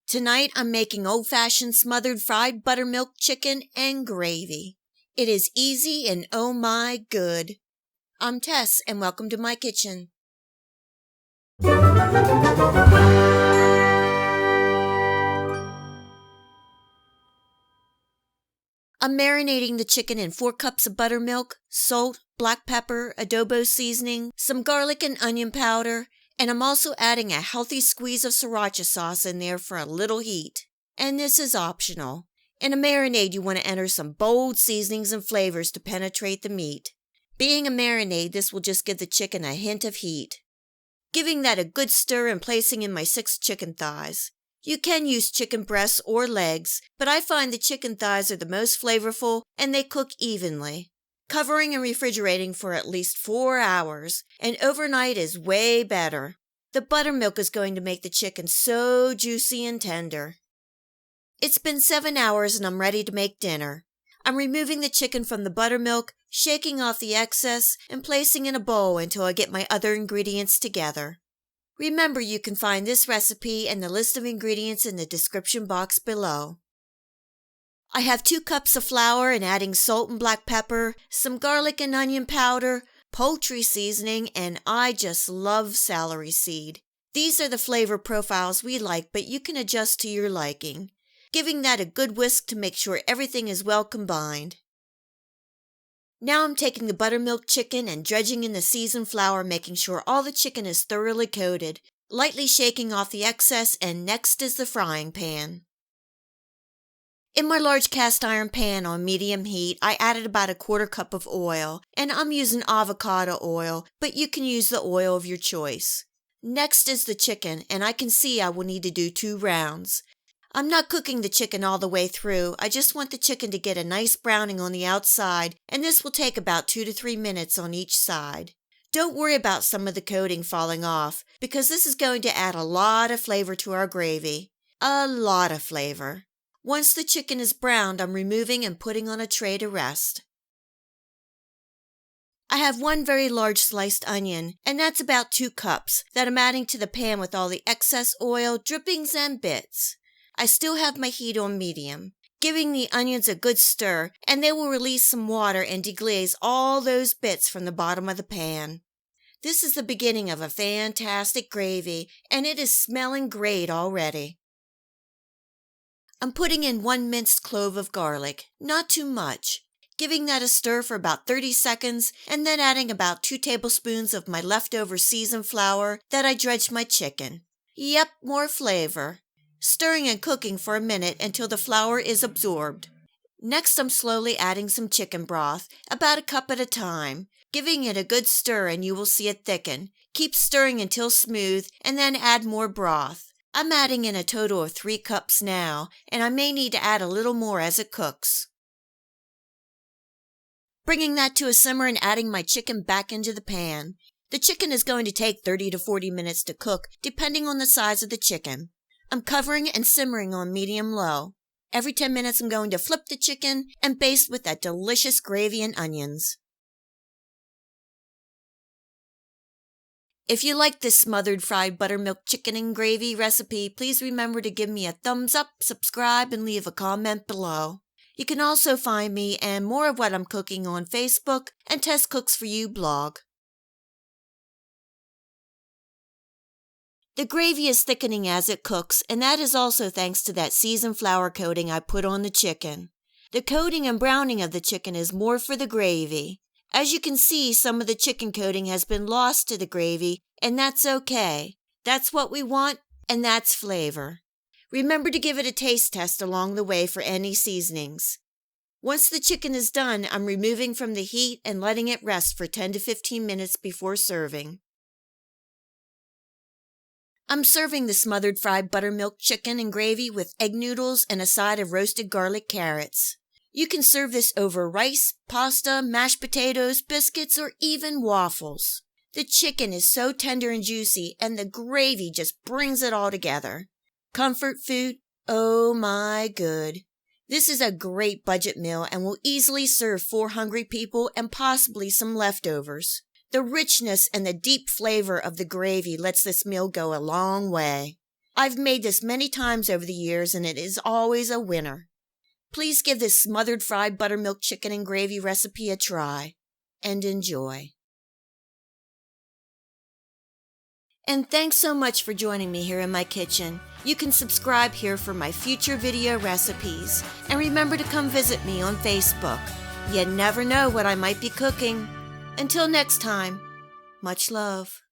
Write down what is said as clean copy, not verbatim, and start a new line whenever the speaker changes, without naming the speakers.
Tonight I'm making old-fashioned smothered fried buttermilk chicken and gravy. It is easy and oh my good. I'm Tess and welcome to my kitchen. I'm marinating the chicken in 4 cups of buttermilk, salt, black pepper, adobo seasoning, some garlic and onion powder, and I'm also adding a healthy squeeze of sriracha sauce in there for a little heat. And this is optional. In a marinade, you want to enter some bold seasonings and flavors to penetrate the meat. Being a marinade, this will just give the chicken a hint of heat. Giving that a good stir and placing in my 6 chicken thighs. You can use chicken breasts or legs, but I find the chicken thighs are the most flavorful and they cook evenly. Covering and refrigerating for at least 4 hours, and overnight is way better. The buttermilk is going to make the chicken so juicy and tender. It's been 7 hours and I'm ready to make dinner. I'm removing the chicken from the buttermilk, shaking off the excess, and placing in a bowl until I get my other ingredients together. Remember, you can find this recipe and the list of ingredients in the description box below. I have 2 cups of flour and adding salt and black pepper, some garlic and onion powder, poultry seasoning, and I just love celery seed. These are the flavor profiles we like, but you can adjust to your liking. Giving that a good whisk to make sure everything is well combined. Now I'm taking the buttermilk chicken and dredging in the seasoned flour, making sure all the chicken is thoroughly coated, lightly shaking off the excess, and next is the frying pan. In my large cast iron pan on medium heat, I added about 1/4 cup of oil, and I'm using avocado oil, but you can use the oil of your choice. Next is the chicken, and I can see I will need to do 2 rounds. I'm not cooking the chicken all the way through. I just want the chicken to get a nice browning on the outside, and this will take about 2 to 3 minutes on each side. Don't worry about some of the coating falling off, because this is going to add a lot of flavor to our gravy. A lot of flavor. Once the chicken is browned, I'm removing and putting on a tray to rest. I have 1 very large sliced onion, and that's about 2 cups, that I'm adding to the pan with all the excess oil, drippings, and bits. I still have my heat on medium, giving the onions a good stir, and they will release some water and deglaze all those bits from the bottom of the pan. This is the beginning of a fantastic gravy, and it is smelling great already. I'm putting in 1 minced clove of garlic, not too much, giving that a stir for about 30 seconds, and then adding about 2 tablespoons of my leftover seasoned flour that I dredged my chicken. Yep, more flavor. Stirring and cooking for a minute until the flour is absorbed. Next, I'm slowly adding some chicken broth, about 1 cup at a time, giving it a good stir and you will see it thicken. Keep stirring until smooth and then add more broth. I'm adding in a total of 3 cups now, and I may need to add a little more as it cooks. Bringing that to a simmer and adding my chicken back into the pan. The chicken is going to take 30 to 40 minutes to cook, depending on the size of the chicken. I'm covering and simmering on medium-low. Every 10 minutes I'm going to flip the chicken and baste with that delicious gravy and onions. If you like this smothered fried buttermilk chicken and gravy recipe, please remember to give me a thumbs up, subscribe, and leave a comment below. You can also find me and more of what I'm cooking on Facebook and Tess Cooks For You blog. The gravy is thickening as it cooks, and that is also thanks to that seasoned flour coating I put on the chicken. The coating and browning of the chicken is more for the gravy. As you can see, some of the chicken coating has been lost to the gravy, and that's okay. That's what we want, and that's flavor. Remember to give it a taste test along the way for any seasonings. Once the chicken is done, I'm removing from the heat and letting it rest for 10 to 15 minutes before serving. I'm serving the smothered fried buttermilk chicken and gravy with egg noodles and a side of roasted garlic carrots. You can serve this over rice, pasta, mashed potatoes, biscuits, or even waffles. The chicken is so tender and juicy, and the gravy just brings it all together. Comfort food? Oh my good. This is a great budget meal and will easily serve 4 hungry people and possibly some leftovers. The richness and the deep flavor of the gravy lets this meal go a long way. I've made this many times over the years, and it is always a winner. Please give this smothered fried buttermilk chicken and gravy recipe a try, and enjoy. And thanks so much for joining me here in my kitchen. You can subscribe here for my future video recipes. And remember to come visit me on Facebook. You never know what I might be cooking. Until next time, much love.